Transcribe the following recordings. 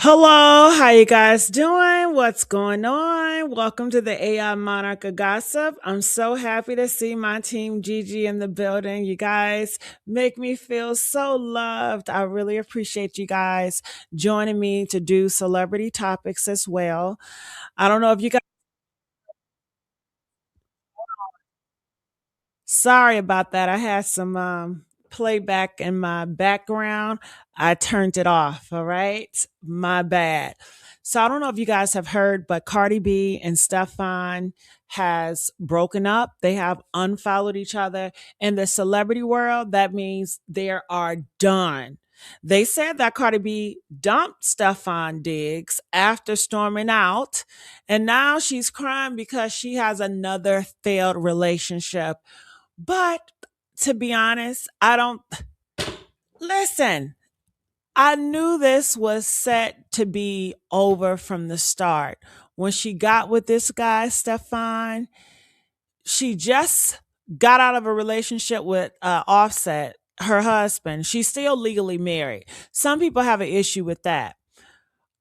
Hello, how you guys doing? What's going on? Welcome to the AI Monarch of Gossip. I'm so happy to see my team Gigi in the building. You guys make me feel so loved. I really appreciate you guys joining me to do celebrity topics as well. I don't know if you guys Sorry about that. I had some playback in my background. I turned it off. All right. My bad. So I don't know if you guys have heard, but Cardi B and Stefan has broken up. They have unfollowed each other. In the celebrity world, that means they are done. They said that Cardi B dumped Stefan Diggs after storming out, and now she's crying because she has another failed relationship. But to be honest, I don't listen. I knew this was set to be over from the start. When she got with this guy, Stefan, she just got out of a relationship with Offset, her husband. She's still legally married. Some people have an issue with that.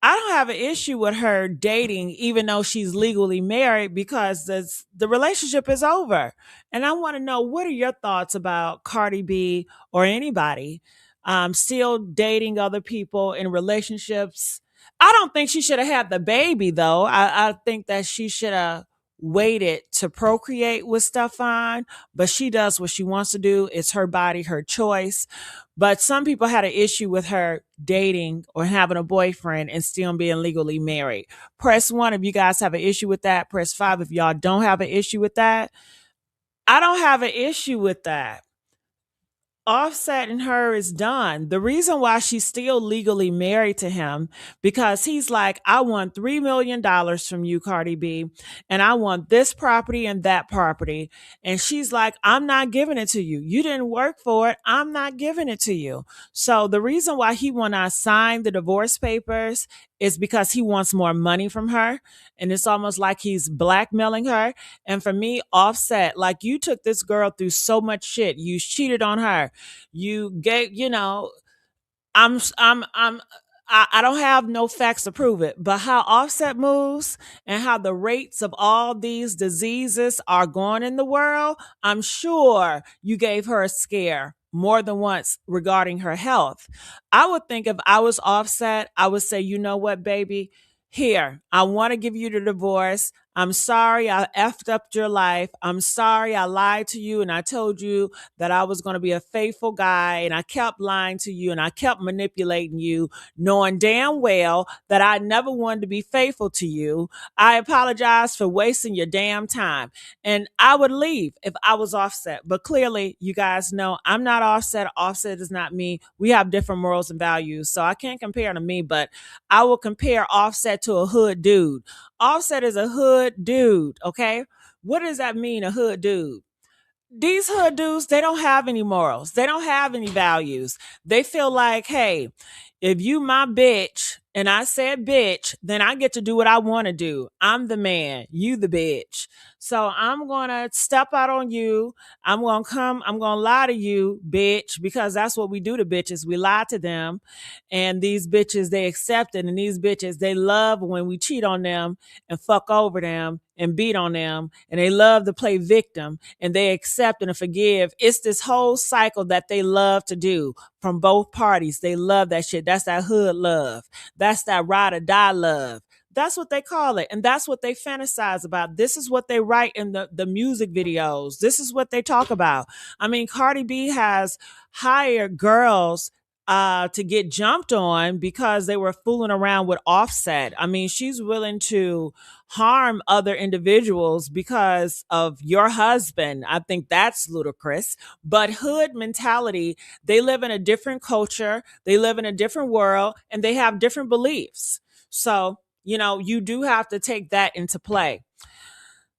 I don't have an issue with her dating, even though she's legally married, because the relationship is over. And I want to know, what are your thoughts about Cardi B or anybody still dating other people in relationships? I don't think she should have had the baby, though. I think that she should have waited to procreate with Stefan, but she does what she wants to do. It's her body, her choice. But some people had an issue with her dating or having a boyfriend and still being legally married. Press one if you guys have an issue with that. Press five if y'all don't have an issue with that. I don't have an issue with that. Offset and her is done. The reason why she's still legally married to him, because he's like, I want $3 million from you, Cardi B, and I want this property and that property. And she's like, I'm not giving it to you. You didn't work for it. I'm not giving it to you. So the reason why he will not sign the divorce papers is because he wants more money from her. And it's almost like he's blackmailing her. And for me, Offset, like, you took this girl through so much shit. You cheated on her. You gave, I'm I don't have no facts to prove it, but how Offset moves and how the rates of all these diseases are going in the world, I'm sure you gave her a scare more than once regarding her health. I would think if I was Offset, I would say, you know what, baby? Here, I want to give you the divorce. I'm sorry I effed up your life. I'm sorry I lied to you and I told you that I was going to be a faithful guy, and I kept lying to you and I kept manipulating you, knowing damn well that I never wanted to be faithful to you. I apologize for wasting your damn time. And I would leave if I was Offset. But clearly, you guys know I'm not Offset. Offset is not me. We have different morals and values. So I can't compare to me, but I will compare Offset to a hood dude. Offset is a hood dude, okay? What does that mean, a hood dude? These hood dudes, they don't have any morals. They don't have any values. They feel like, hey, if you my bitch and I said bitch, then I get to do what I want to do. I'm the man, you the bitch. So I'm going to step out on you. I'm going to lie to you, bitch, because that's what we do to bitches. We lie to them. And these bitches, they accept it. And these bitches, they love when we cheat on them and fuck over them and beat on them. And they love to play victim, and they accept and forgive. It's this whole cycle that they love to do from both parties. They love that shit. That's that hood love. That's that ride or die love. That's what they call it. And that's what they fantasize about. This is what they write in the music videos. This is what they talk about. I mean, Cardi B has hired girls to get jumped on because they were fooling around with Offset. I mean, she's willing to harm other individuals because of your husband. I think that's ludicrous. But hood mentality, they live in a different culture, they live in a different world, and they have different beliefs. So, you do have to take that into play.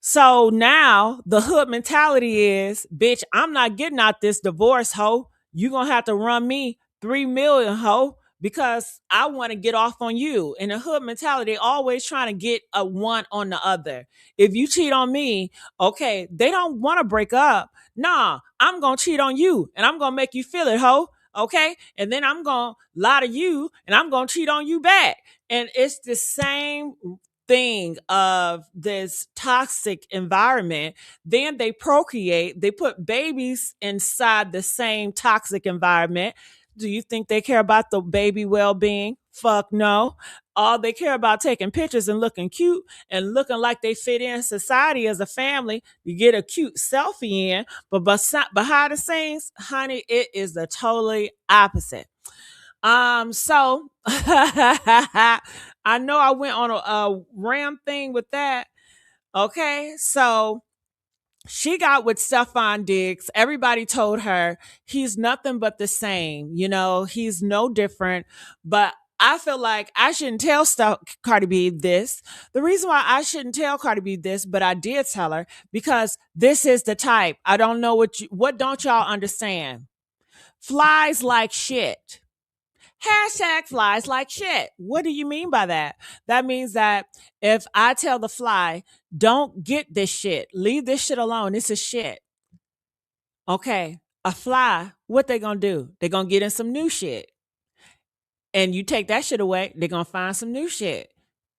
So now the hood mentality is, bitch, I'm not getting out this divorce, hoe. You gonna have to run me 3 million, hoe, because I want to get off on you. In the hood mentality, they always trying to get a one on the other. If you cheat on me, okay, they don't want to break up. Nah, I'm gonna cheat on you and I'm gonna make you feel it, hoe. Okay. And then I'm going to lie to you and I'm going to cheat on you back. And it's the same thing of this toxic environment. Then they procreate, they put babies inside the same toxic environment. Do you think they care about the baby well-being? Fuck no. All they care about taking pictures and looking cute and looking like they fit in society as a family. You get a cute selfie in, but behind the scenes, honey, it is the totally opposite. So I know I went on a ram thing with that. Okay, so she got with Stefon Diggs. Everybody told her he's nothing but the same. He's no different. But I feel like I shouldn't tell Cardi B this. The reason why I shouldn't tell Cardi B this, but I did tell her because this is the type. I don't know what don't y'all understand? Flies like shit. Hashtag flies like shit. What do you mean by that? That means that if I tell the fly, don't get this shit, leave this shit alone, this is shit. Okay, a fly, what they gonna do? They gonna get in some new shit. And you take that shit away, they're gonna find some new shit.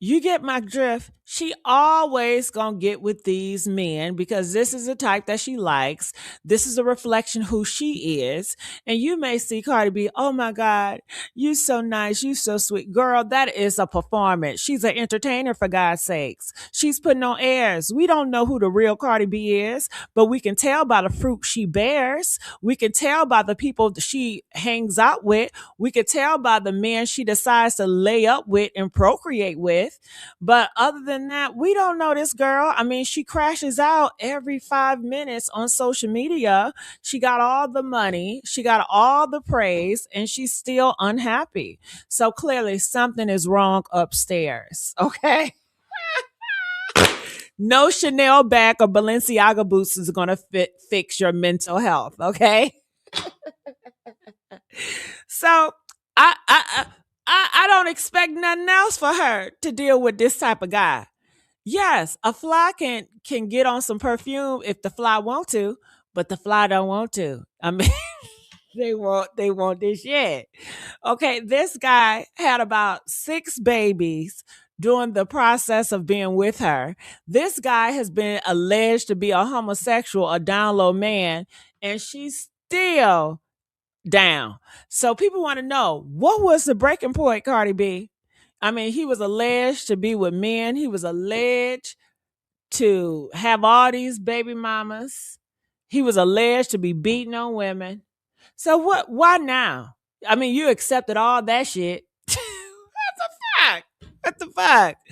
You get my drift. She always gonna get with these men because this is the type that she likes. This is a reflection who she is. And you may see Cardi B, oh my God, you so nice, you so sweet. Girl, that is a performance. She's an entertainer for God's sakes. She's putting on airs. We don't know who the real Cardi B is, but we can tell by the fruit she bears. We can tell by the people she hangs out with. We can tell by the men she decides to lay up with and procreate with. But other than that, we don't know this girl. I mean, she crashes out every 5 minutes on social media. She got all the money, she got all the praise, and she's still unhappy. So clearly something is wrong upstairs. Okay. No Chanel bag or Balenciaga boots is going to fix your mental health. Okay. So I don't expect nothing else for her to deal with this type of guy. Yes, a fly can get on some perfume if the fly want to, but the fly don't want to. I mean, they want this shit. Okay, this guy had about 6 babies during the process of being with her. This guy has been alleged to be a homosexual, a down low man, and she's still down. So people want to know, what was the breaking point, Cardi B? I mean, he was alleged to be with men. He was alleged to have all these baby mamas. He was alleged to be beating on women. So what? Why now? I mean, you accepted all that shit. That's a fact. That's a fact.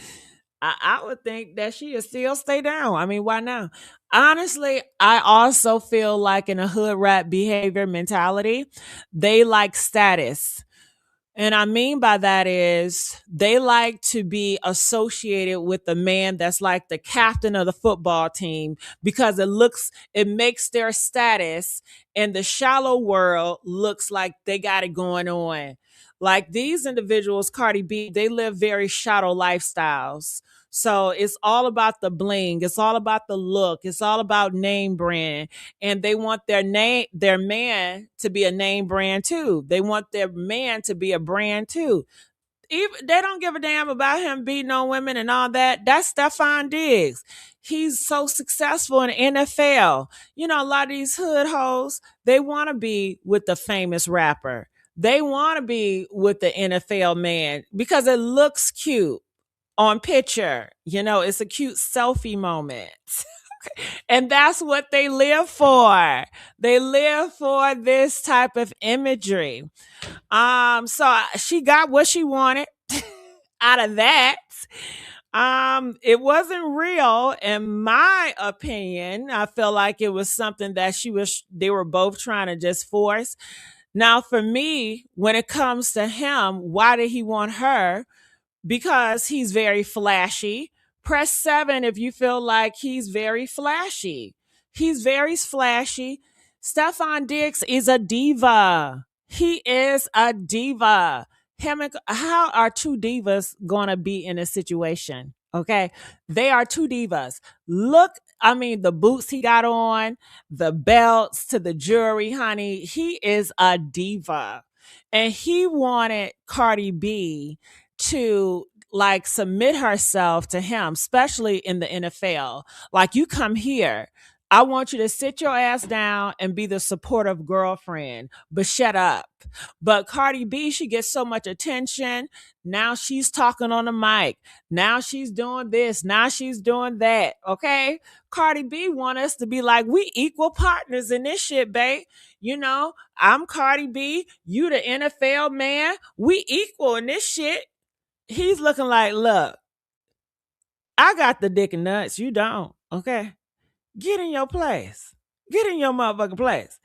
I would think that she would still stay down. I mean, why now? Honestly, I also feel like in a hood rat behavior mentality, they like status. And I mean by that is they like to be associated with the man that's like the captain of the football team because it makes their status in the shallow world looks like they got it going on. Like these individuals, Cardi B, they live very shallow lifestyles. So it's all about the bling. It's all about the look. It's all about name brand. And they want their man to be a name brand too. They want their man to be a brand too. Even, they don't give a damn about him beating on women and all that. That's Stefon Diggs. He's so successful in the NFL. A lot of these hood hoes, they want to be with the famous rapper. They want to be with the NFL man because it looks cute on picture. It's a cute selfie moment. And that's what they live for. They live for this type of imagery. So she got what she wanted out of that. It wasn't real, in my opinion. I feel like it was something that they were both trying to just force. Now, for me, when it comes to him, why did he want her? Because he's very flashy. Press 7 if you feel like he's very flashy. He's very flashy. Stefon Diggs is a diva. He is a diva. How are 2 divas going to be in a situation? Okay. They are 2 divas. Look I mean, the boots he got on, the belts to the jewelry, honey. He is a diva. And he wanted Cardi B to like submit herself to him, especially in the NFL. Like, you come here. I want you to sit your ass down and be the supportive girlfriend, but shut up. But Cardi B, she gets so much attention. Now she's talking on the mic. Now she's doing this. Now she's doing that. Okay. Cardi B want us to be like, we equal partners in this shit, babe. You know, I'm Cardi B. You the NFL man. We equal in this shit. He's looking like, look, I got the dick and nuts. You don't. Okay. Get in your place. Get in your motherfucking place.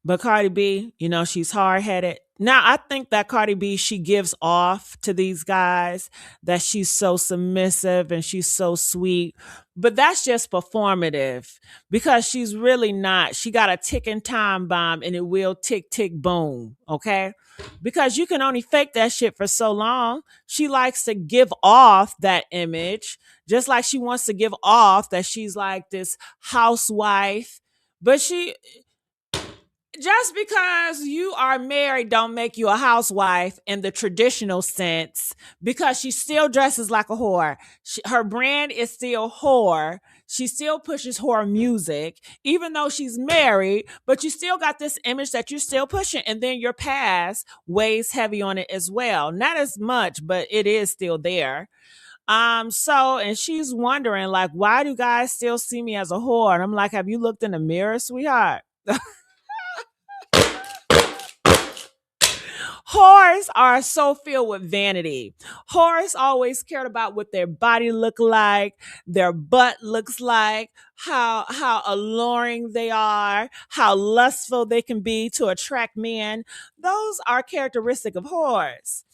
But Cardi B, you know, she's hard headed. Now, I think that Cardi B, she gives off to these guys that she's so submissive and she's so sweet. But that's just performative because she's really not. She got a ticking time bomb and it will tick, tick, boom. Okay. Because you can only fake that shit for so long. She likes to give off that image, just like she wants to give off that she's like this housewife. But she, just because you are married don't make you a housewife in the traditional sense, because she still dresses like a whore. Her brand is still whore. She still pushes whore music, even though she's married, but you still got this image that you're still pushing. And then your past weighs heavy on it as well. Not as much, but it is still there. And she's wondering, like, why do guys still see me as a whore? And I'm like, have you looked in the mirror, sweetheart? Whores are so filled with vanity. Whores always cared about what their body look like, their butt looks like, how alluring they are, how lustful they can be to attract men. Those are characteristic of whores.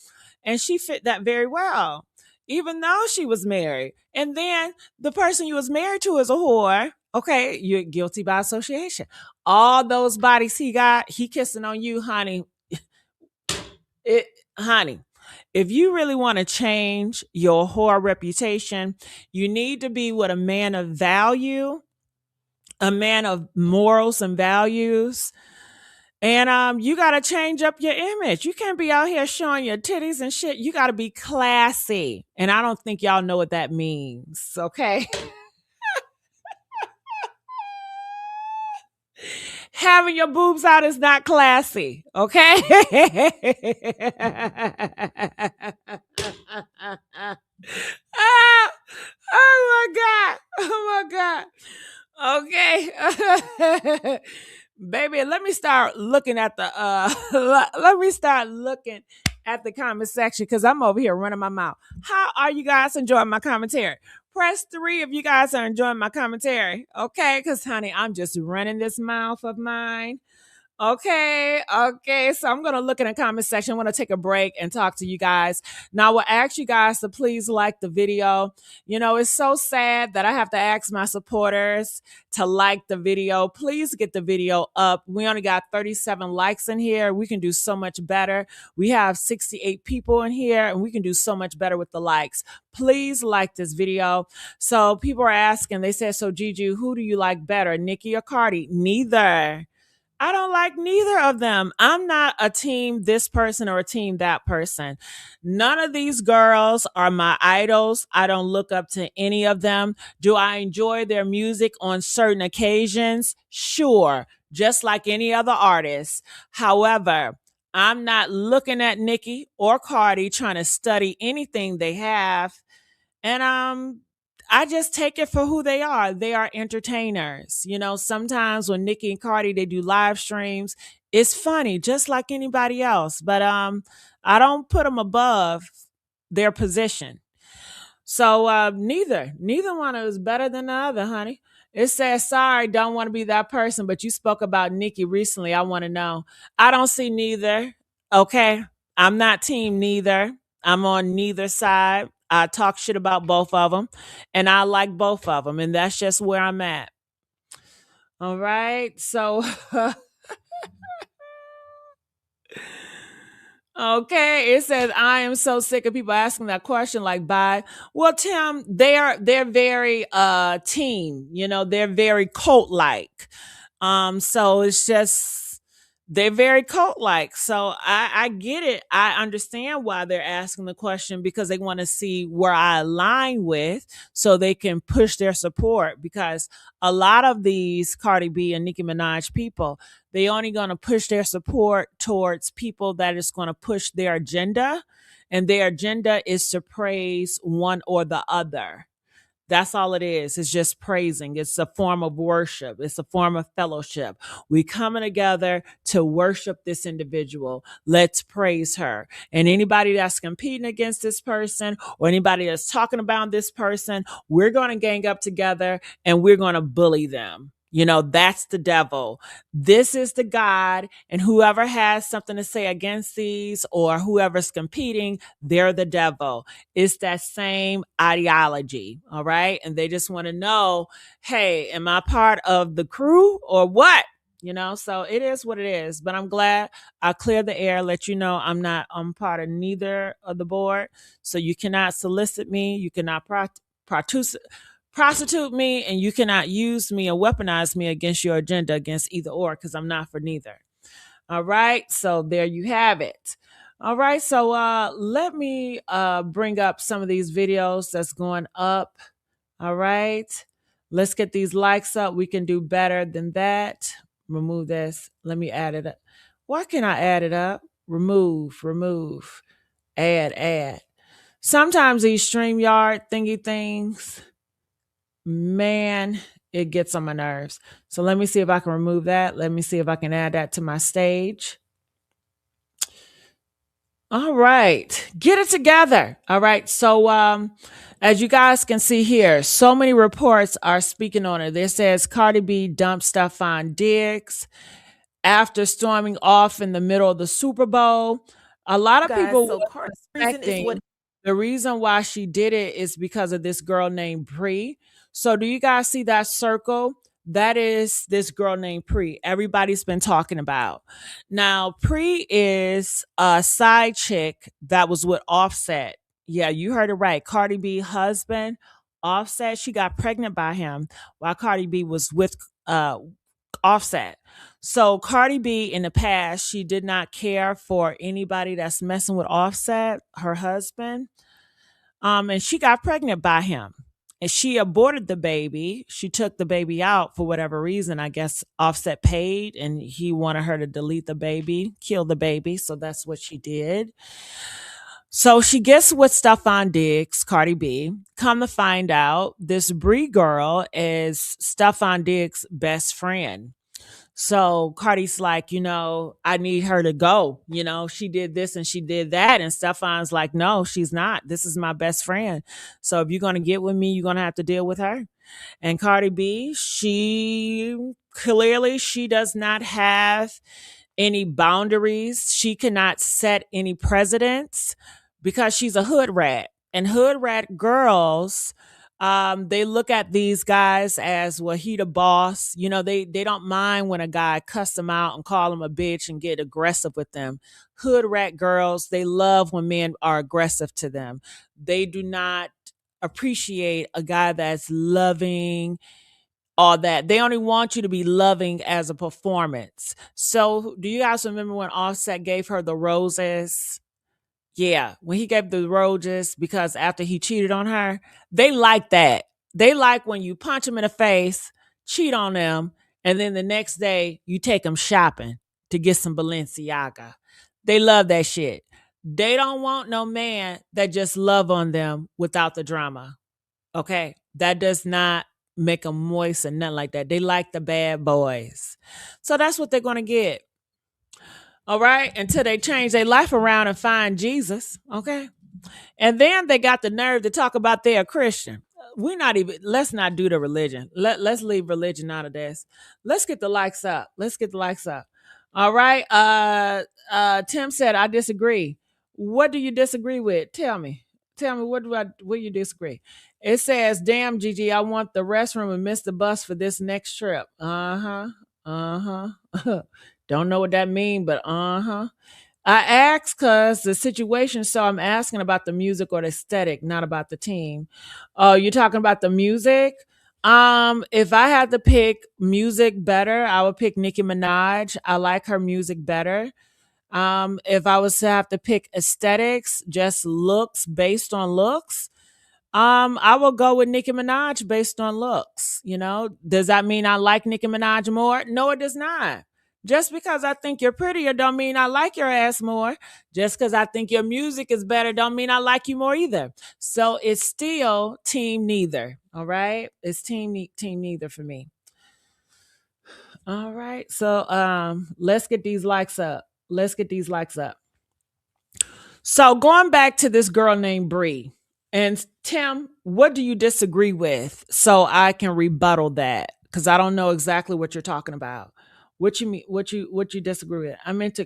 And she fit that very well, even though she was married. And then the person you was married to is a whore. Okay, you're guilty by association. All those bodies he got, he kissing on you, honey. It, honey, if you really want to change your whore reputation, you need to be with a man of value, a man of morals and values. And you gotta change up your image. You can't be out here showing your titties and shit. You gotta be classy. And I don't think y'all know what that means. Okay. Having your boobs out is not classy. Okay. Ah, oh my God. Oh my God. Okay. Baby, let me start looking at the let me start looking at the comment section because I'm over here running my mouth. How are you guys enjoying my commentary? Press 3 if you guys are enjoying my commentary. Okay, because honey, I'm just running this mouth of mine. Okay. So I'm going to look in the comment section. I'm going to take a break and talk to you guys. Now, I will ask you guys to please like the video. You know, it's so sad that I have to ask my supporters to like the video. Please get the video up. We only got 37 likes in here. We can do so much better. We have 68 people in here and we can do so much better with the likes. Please like this video. So people are asking, they said, so Gigi, who do you like better, Nicki or Cardi? Neither. I don't like neither of them. I'm not a team this person or a team that person. None of these girls are my idols. I don't look up to any of them. Do I enjoy their music on certain occasions? Sure, just like any other artist. However, I'm not looking at Nicki or Cardi trying to study anything they have. And I just take it for who they are. They are entertainers. You know, sometimes when Nicki and Cardi they do live streams, it's funny, just like anybody else. But I don't put them above their position. So neither one is better than the other, honey. It says, sorry, don't want to be that person, but you spoke about Nicki recently. I want to know. I don't see neither. Okay. I'm not team neither. I'm on neither side. I talk shit about both of them and I like both of them. And that's just where I'm at. All right. So Okay, it says I am so sick of people asking that question. Like, bye. Well, Tim, they're very team. You know, they're very cult like. So it's just they're very cult like. So I get it. I understand why they're asking the question because they want to see where I align with, so they can push their support. Because a lot of these Cardi B and Nicki Minaj people, they only going to push their support towards people that is going to push their agenda, and their agenda is to praise one or the other. That's all it is. It's just praising. It's a form of worship. It's a form of fellowship. We coming together to worship this individual. Let's praise her. And anybody that's competing against this person or anybody that's talking about this person, we're going to gang up together and we're going to bully them. You know, that's the devil. This is the God, and whoever has something to say against these or whoever's competing, they're the devil. It's that same ideology. All right. And they just want to know, hey, am I part of the crew or what? You know, so it is what it is. But I'm glad I cleared the air, let you know I'm part of neither of the board. So you cannot solicit me, you cannot prostitute me, and you cannot use me or weaponize me against your agenda, against either or, because I'm not for neither. All right. So there you have it. All right. So let me bring up some of these videos that's going up. All right. Let's get these likes up. We can do better than that. Remove this. Let me add it up. Why can I add it up? Remove, add. Sometimes these StreamYard thingy things, man, it gets on my nerves. So let me see if I can remove that. Let me see if I can add that to my stage. All right. Get it together. All right. So as you guys can see here, so many reports are speaking on it. This says Cardi B dumped Stefon Diggs after storming off in the middle of the Super Bowl. A lot of people So were suspecting the reason why she did it is because of this girl named Bree. So do you guys see that circle? That is this girl named Pre. Everybody's been talking about. Now, Pre is a side chick that was with Offset. Yeah, you heard it right. Cardi B husband, Offset. She got pregnant by him while Cardi B was with Offset. So Cardi B in the past, she did not care for anybody that's messing with Offset, her husband. And she got pregnant by him. And she aborted the baby. She took the baby out for whatever reason. I guess Offset paid and he wanted her to delete the baby, kill the baby. So that's what she did. So she gets with Stefon Diggs, Cardi B. Come to find out, this Bree girl is Stefon Diggs' best friend. So Cardi's like, I need her to go. She did this and she did that. And Stefan's like, no, she's not. This is my best friend. So if you're going to get with me, you're going to have to deal with her. And Cardi B, she does not have any boundaries. She cannot set any precedents because she's a hood rat. And hood rat girls, they look at these guys as, well, he the boss. They don't mind when a guy cuss them out and call them a bitch and get aggressive with them. Hood rat girls, they love when men are aggressive to them. They do not appreciate a guy that's loving, all that. They only want you to be loving as a performance. So do you guys remember when Offset gave her the roses? Yeah, when he gave the roses because after he cheated on her, they like that. They like when you punch them in the face, cheat on them, and then the next day you take them shopping to get some Balenciaga. They love that shit. They don't want no man that just love on them without the drama. Okay? That does not make them moist and nothing like that. They like the bad boys. So that's what they're going to get. All right, until they change their life around and find Jesus. Okay. And then they got the nerve to talk about they're a Christian. Let's not do the religion. Let's leave religion out of this. Let's get the likes up. All right. Tim said, I disagree. What do you disagree with? Tell me. What you disagree? It says, damn, Gigi, I want the restroom and miss the bus for this next trip. Uh-huh. Uh-huh. Don't know what that means, but uh-huh. I asked because the situation, so I'm asking about the music or the aesthetic, not about the team. Oh, you're talking about the music? If I had to pick music better, I would pick Nicki Minaj. I like her music better. If I was to have to pick aesthetics, just looks based on looks, I will go with Nicki Minaj based on looks. Does that mean I like Nicki Minaj more? No, it does not. Just because I think you're prettier don't mean I like your ass more. Just because I think your music is better don't mean I like you more either. So it's still team neither. All right, it's team neither for me. All right, so let's get these likes up. Let's get these likes up. So going back to this girl named Bree, and Tim, what do you disagree with so I can rebuttal that? Because I don't know exactly what you're talking about. What you mean? What you disagree with? I meant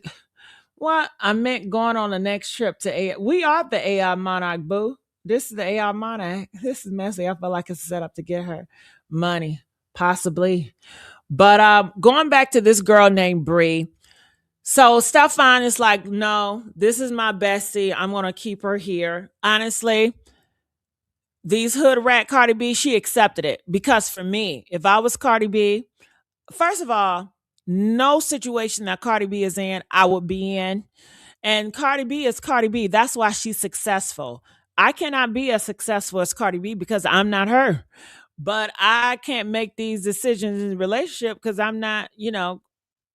going on the next trip to AI. We are the AI monarch, boo. This is the AI monarch. This is messy. I feel like it's set up to get her money, possibly. But going back to this girl named Bree, so Stefan is like, no, this is my bestie. I'm gonna keep her here. Honestly, these hood rat Cardi B, she accepted it because for me, if I was Cardi B, first of all, no situation that Cardi B is in, I would be in. And Cardi B is Cardi B. That's why she's successful. I cannot be as successful as Cardi B because I'm not her. But I can't make these decisions in the relationship because I'm not,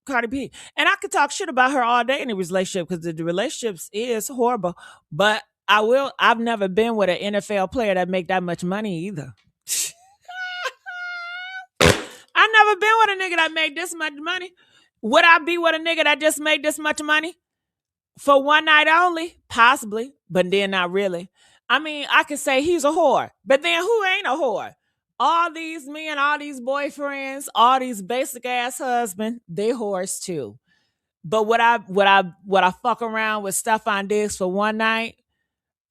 Cardi B. And I could talk shit about her all day in a relationship because the relationships is horrible. But I've never been with an NFL player that make that much money either. I've never been with a nigga that made this much money. Would I be with a nigga that just made this much money? For one night only? Possibly, but then not really. I mean, I could say he's a whore, but then who ain't a whore? All these men, all these boyfriends, all these basic ass husbands, they whores too. But would I fuck around with Stefan Diggs for one night?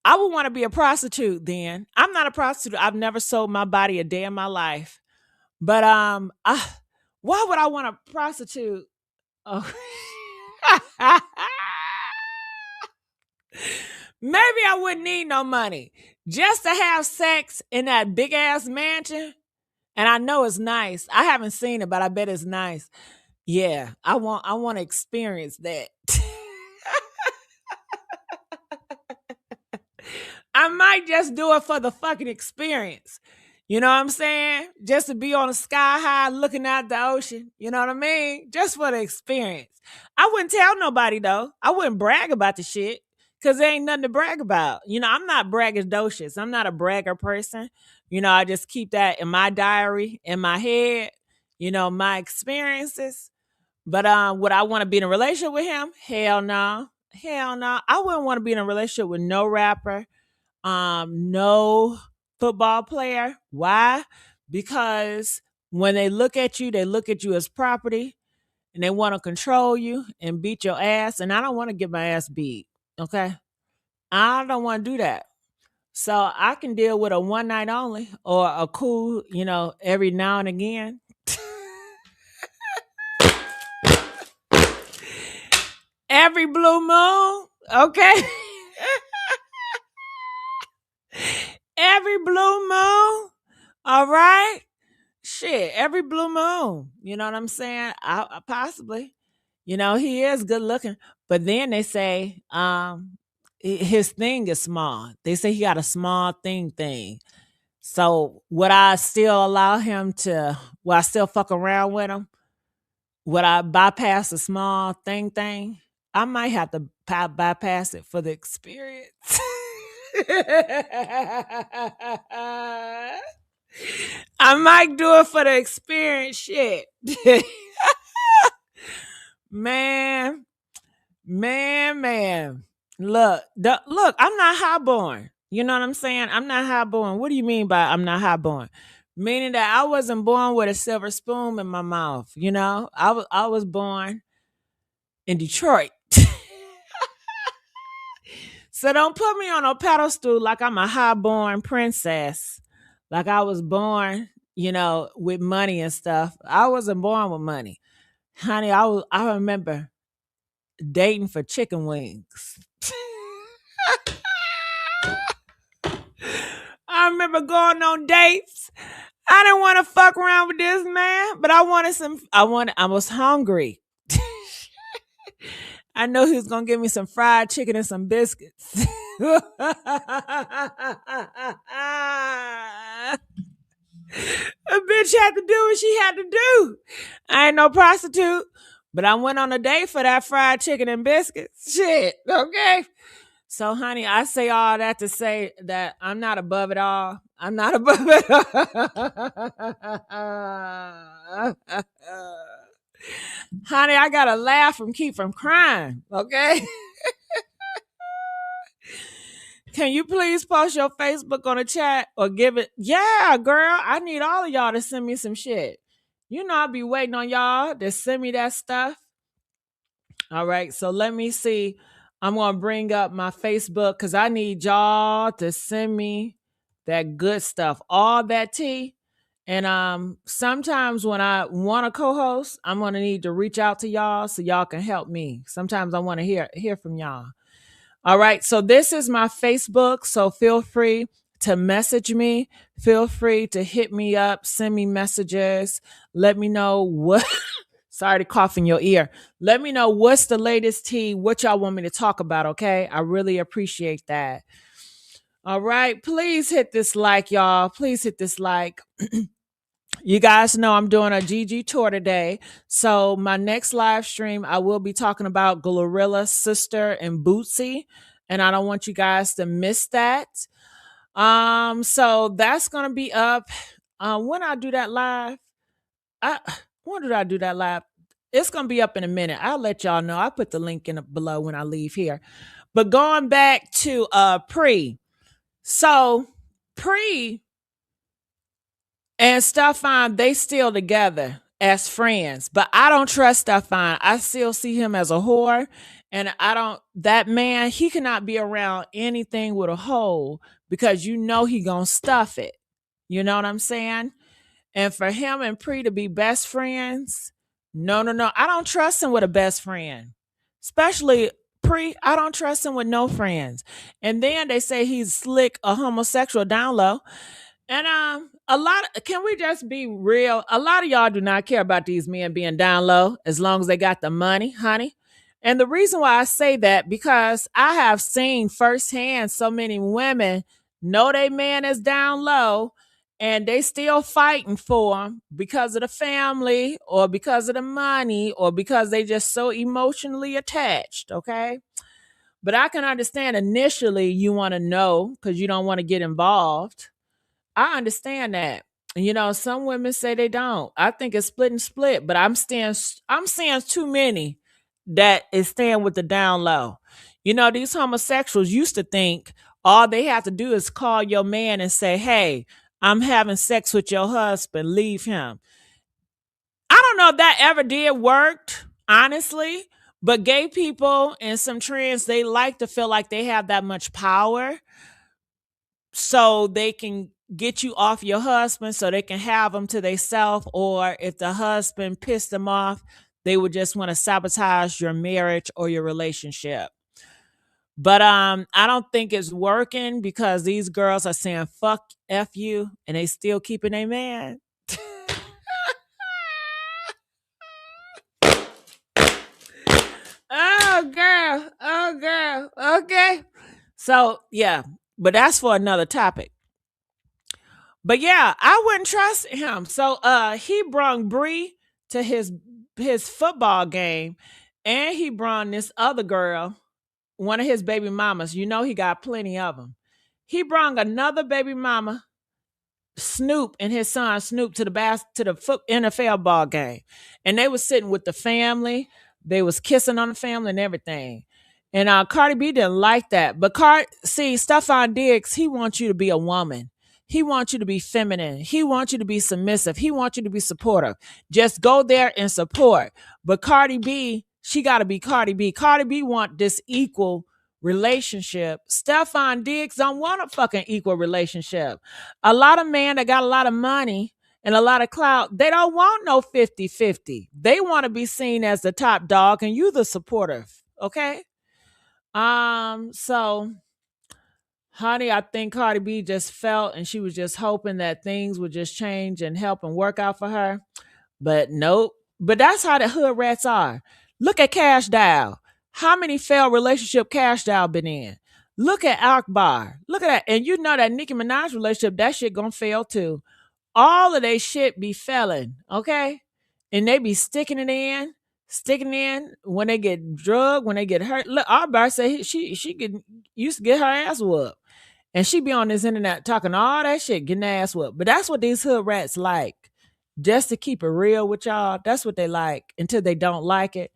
I would want to be a prostitute then. I'm not a prostitute. I've never sold my body a day in my life. But why would I want a prostitute? Oh. Maybe I wouldn't need no money just to have sex in that big ass mansion. And I know it's nice. I haven't seen it, but I bet it's nice. Yeah, I want to experience that. I might just do it for the fucking experience. You know what I'm saying? Just to be on the sky high looking out the ocean. You know what I mean? Just for the experience. I wouldn't tell nobody though. I wouldn't brag about the shit because there ain't nothing to brag about. I'm not braggadocious. I'm not a bragger person. I just keep that in my diary, in my head, my experiences. But would I want to be in a relationship with him? Hell no. Hell no. I wouldn't want to be in a relationship with no rapper, no football player. Why? Because when they look at you as property and they want to control you and beat your ass. And I don't want to get my ass beat. Okay. I don't want to do that. So I can deal with a one night only or a cool, every now and again. Every blue moon. Okay. Every blue moon. All right. Shit, every blue moon. You know what I'm saying? I possibly. He is good looking. But then they say his thing is small. They say he got a small thing. So would I still allow him to, will I still fuck around with him? Would I bypass the small thing? I might have to bypass it for the experience. I might do it for the experience shit. Man. Look, I'm not highborn. You know what I'm saying? I'm not highborn. What do you mean by I'm not highborn? Meaning that I wasn't born with a silver spoon in my mouth. I was born in Detroit. So don't put me on a pedestal like I'm a highborn princess. Like I was born, with money and stuff. I wasn't born with money. Honey, I remember dating for chicken wings. I remember going on dates. I didn't want to fuck around with this man, but I was hungry. I know he was gonna give me some fried chicken and some biscuits. A bitch had to do what she had to do. I ain't no prostitute, but I went on a date for that fried chicken and biscuits. Shit, okay. So, honey, I say all that to say that I'm not above it all. I'm not above it all. Honey, I gotta laugh and keep from crying, okay? Can you please post your Facebook on the chat or give it? Yeah, girl, I need all of y'all to send me some shit. You know I'll be waiting on y'all to send me that stuff. All right, so let me see. I'm gonna bring up my Facebook because I need y'all to send me that good stuff, all that tea. And sometimes when I want to co-host, I'm gonna need to reach out to y'all so y'all can help me. Sometimes I want to hear from y'all. All right, so this is my Facebook, so feel free to message me. Feel free to hit me up, send me messages. Let me know what. Sorry to cough in your ear. Let me know what's the latest tea, what y'all want me to talk about, okay? I really appreciate that. All right, please hit this like, y'all. Please hit this like. You guys know I'm doing a GG tour today. So my next live stream, I will be talking about Glorilla, Sister, and Bootsy. And I don't want you guys to miss that. So that's gonna be up. When I do that live, when did I do that live? It's gonna be up in a minute. I'll let y'all know. I'll put the link in below when I leave here. But going back to Pre. So Pre and Stefan, they still together as friends. But I don't trust Stefan. I still see him as a whore. And that man, he cannot be around anything with a hole because you know he gonna stuff it. You know what I'm saying? And for him and Pre to be best friends, no. I don't trust him with a best friend. Especially Pre, I don't trust him with no friends. And then they say he's slick, a homosexual down low. And can we just be real? A lot of y'all do not care about these men being down low as long as they got the money, honey. And the reason why I say that, because I have seen firsthand so many women know they man is down low and they still fighting for him because of the family or because of the money or because they just so emotionally attached, okay? But I can understand initially you want to know because you don't want to get involved. I understand that. You know, some women say they don't. I think it's split and split, but I'm seeing too many that is staying with the down low. You know, these homosexuals used to think all they have to do is call your man and say, "Hey, I'm having sex with your husband, leave him." I don't know if that ever did work, honestly, but gay people and some trans, they like to feel like they have that much power so they can get you off your husband so they can have him to themselves, or if the husband pissed them off, they would just want to sabotage your marriage or your relationship. But I don't think it's working because these girls are saying fuck F you and they still keeping a man. Oh girl. Okay. So yeah, but that's for another topic. But yeah, I wouldn't trust him. So he brung Bree to his football game, and he brung this other girl, one of his baby mamas. You know he got plenty of them. He brung another baby mama, Snoop, and his son Snoop to the NFL ball game, and they was sitting with the family. They was kissing on the family and everything. And Cardi B didn't like that. But Stefon Diggs, he wants you to be a woman. He wants you to be feminine. He wants you to be submissive. He wants you to be supportive. Just go there and support. But Cardi B, she got to be Cardi B. Cardi B want this equal relationship. Stefon Diggs don't want a fucking equal relationship. A lot of men that got a lot of money and a lot of clout, they don't want no 50-50. They want to be seen as the top dog and you the supportive. Okay. So honey, I think Cardi B just felt and she was just hoping that things would just change and help and work out for her. But nope. But that's how the hood rats are. Look at Cash Doll. How many failed relationship Cash Doll been in? Look at Akbar. Look at that. And you know that Nicki Minaj relationship, that shit gonna fail too. All of they shit be failing, okay? And they be sticking in when they get drugged, when they get hurt. Look, Akbar say she used to get her ass whooped. And she be on this internet talking all that shit, getting ass whooped. But that's what these hood rats like. Just to keep it real with y'all. That's what they like until they don't like it.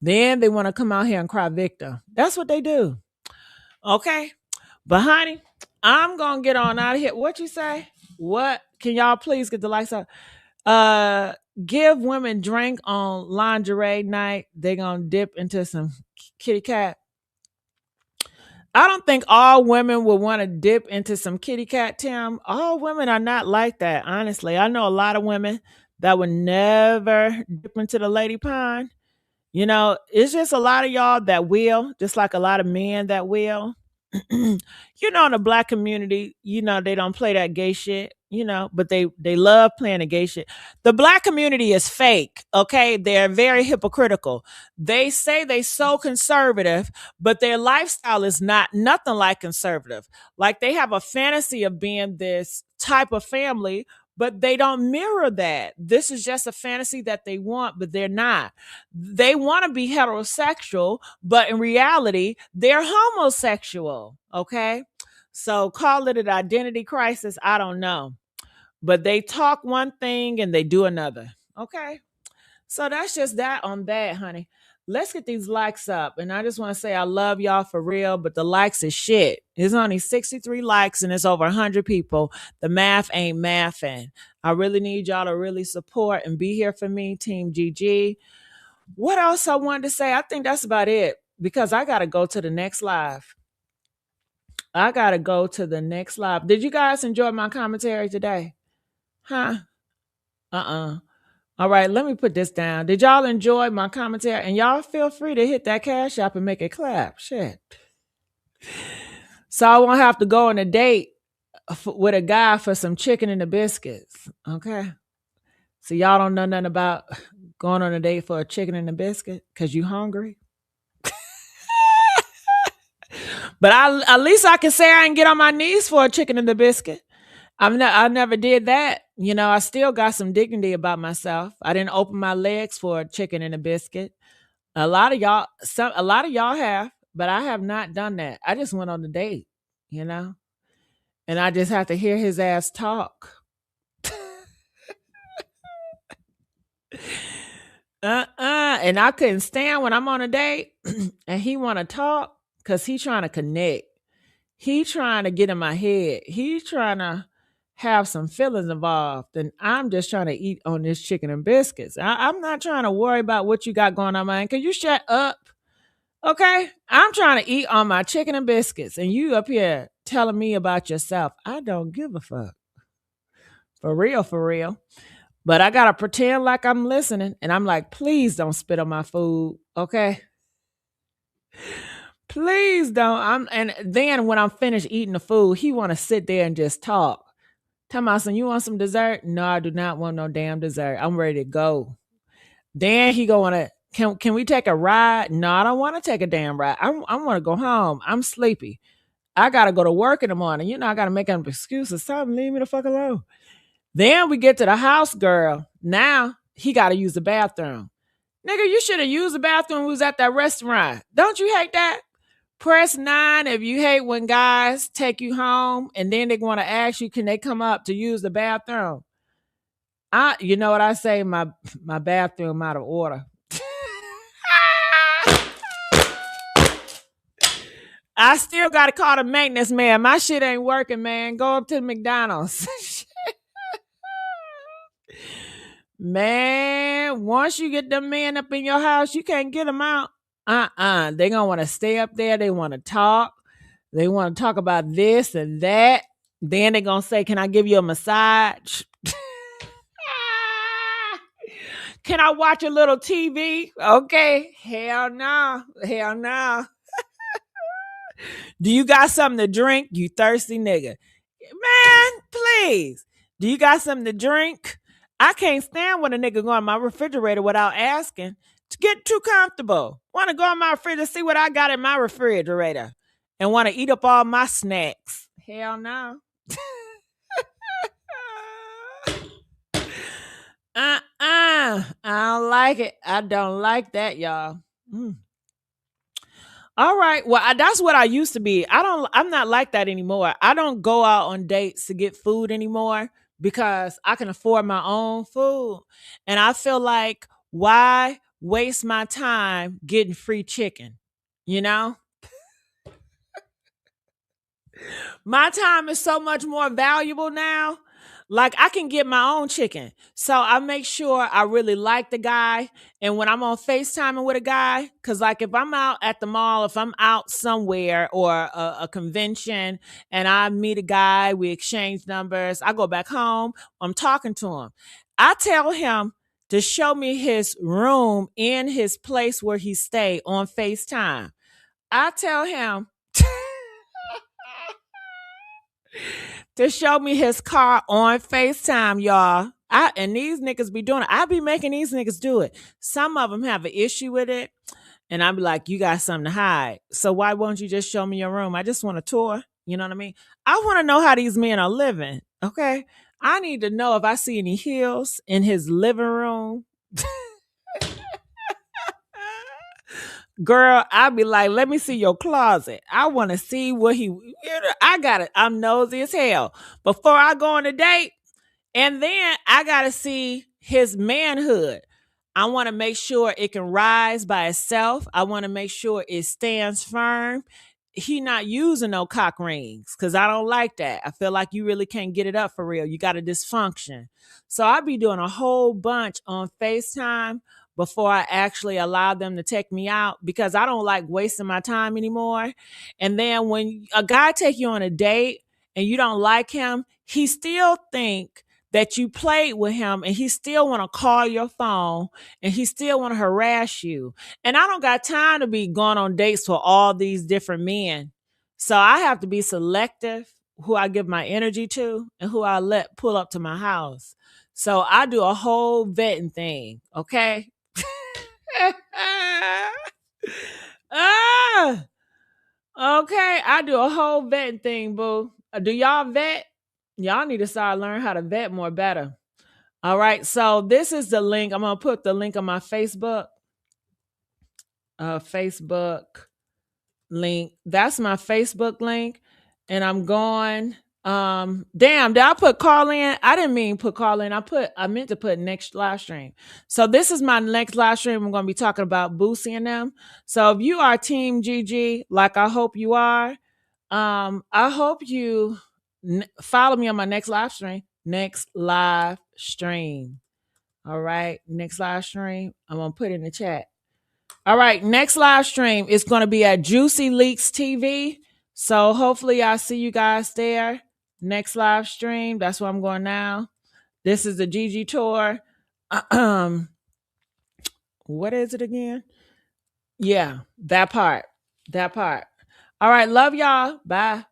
Then they want to come out here and cry victim. That's what they do. Okay. But honey, I'm gonna get on out of here. What you say? What? Can y'all please get the lights up? Give women drink on lingerie night. They gonna dip into some kitty cat. I don't think all women would want to dip into some kitty cat, Tim. All women are not like that, honestly. I know a lot of women that would never dip into the lady pond. You know, it's just a lot of y'all that will, just like a lot of men that will. You know, in the black community, you know, they don't play that gay shit, you know, but they love playing the gay shit. The black community is fake, okay? They're very hypocritical. They say they so conservative, but their lifestyle is not nothing like conservative. Like they have a fantasy of being this type of family, but they don't mirror that. This is just a fantasy that they want, but they're not. They want to be heterosexual, but in reality, they're homosexual. Okay. So call it an identity crisis. I don't know. But they talk one thing and they do another. Okay. So that's just that on that, honey. Let's get these likes up. And I just want to say I love y'all for real, but the likes is shit. There's only 63 likes and it's over 100 people. The math ain't mathing. I really need y'all to really support and be here for me, Team GG. What else I wanted to say? I think that's about it because I got to go to the next live. I got to go to the next live. Did you guys enjoy my commentary today? Huh? Uh-uh. All right, let me put this down. Did y'all enjoy my commentary? And y'all feel free to hit that cash app and make it clap. Shit. So I won't have to go on a date with a guy for some chicken and the biscuits. Okay. So y'all don't know nothing about going on a date for a chicken and a biscuit because you hungry. But at least I can say I didn't get on my knees for a chicken and a biscuit. I never did that. You know, I still got some dignity about myself. I didn't open my legs for a chicken and a biscuit. A lot of y'all have, but I have not done that. I just went on the date, you know, and I just have to hear his ass talk. And I couldn't stand when I'm on a date and he want to talk because he trying to connect. He trying to get in my head. He trying to have some feelings involved. And I'm just trying to eat on this chicken and biscuits. I'm not trying to worry about what you got going on, man. Can you shut up? Okay? I'm trying to eat on my chicken and biscuits. And you up here telling me about yourself. I don't give a fuck. For real, for real. But I got to pretend like I'm listening. And I'm like, please don't spit on my food. Okay? Please don't. And then when I'm finished eating the food, he want to sit there and just talk. Tell me, son, you want some dessert? No, I do not want no damn dessert. I'm ready to go. Then he going to, can we take a ride? No, I don't want to take a damn ride. I want to go home. I'm sleepy. I got to go to work in the morning. You know, I got to make an excuse or something. Leave me the fuck alone. Then we get to the house, girl. Now he got to use the bathroom. Nigga, you should have used the bathroom when we was at that restaurant. Don't you hate that? Press 9 if you hate when guys take you home and then they want to ask you, can they come up to use the bathroom? You know what I say? My bathroom out of order. I still got to call the maintenance man. My shit ain't working, man. Go up to the McDonald's. Man, once you get them men up in your house, you can't get them out. They gonna want to stay up there. They want to talk. They want to talk about this and that. Then they gonna say, can I give you a massage? Can I watch a little TV? Okay. Hell no. Hell no. Do you got something to drink? You thirsty nigga. Man, please. Do you got something to drink? I can't stand when a nigga go in my refrigerator without asking. To get too comfortable. Want to go in my refrigerator, see what I got in my refrigerator, and want to eat up all my snacks. Hell no. I don't like it. I don't like that, y'all. Mm. All right. Well, that's what I used to be. I'm not like that anymore. I don't go out on dates to get food anymore because I can afford my own food. And I feel like, why waste my time getting free chicken? You know? My time is so much more valuable now. Like, I can get my own chicken. So I make sure I really like the guy. And when I'm on FaceTiming with a guy, because like if I'm out at the mall, if I'm out somewhere or a convention and I meet a guy, we exchange numbers, I go back home, I'm talking to him. I tell him to show me his room in his place where he stay on FaceTime. I tell him to show me his car on FaceTime, y'all. And these niggas be doing it. I be making these niggas do it. Some of them have an issue with it. And I be like, you got something to hide. So why won't you just show me your room? I just want a tour. You know what I mean? I want to know how these men are living. Okay. I need to know if I see any heels in his living room. Girl, I'll be like, let me see your closet. I want to see what I got it. I'm nosy as hell. Before I go on a date, and then I got to see his manhood. I want to make sure it can rise by itself. I want to make sure it stands firm. He not using no cock rings because I don't like that. I feel like you really can't get it up for real. You got a dysfunction. So I be doing a whole bunch on FaceTime before I actually allow them to take me out because I don't like wasting my time anymore. And then when a guy take you on a date and you don't like him, he still think that you played with him and he still want to call your phone and he still want to harass you. And I don't got time to be going on dates with all these different men. So I have to be selective who I give my energy to and who I let pull up to my house. So I do a whole vetting thing, okay? ah, okay, I do a whole vetting thing, boo. Do y'all vet? Y'all need to start learning how to vet more better. All right, so this is the link. I'm gonna put the link on my Facebook. Facebook link. That's my Facebook link. And I'm going. Damn, did I put call in? I didn't mean put call in. I meant to put next live stream. So this is my next live stream. I'm gonna be talking about Boosie and them. So if you are Team GG, like I hope you are, I hope you follow me on my next live stream. Next live stream. All right, next live stream. I'm gonna put in the chat. All right, next live stream is going to be at Juicy Leaks TV. So hopefully I see you guys there. Next live stream. That's where I'm going now. This is the GG tour. What is it again? Yeah, that part. That part. All right, love y'all. Bye.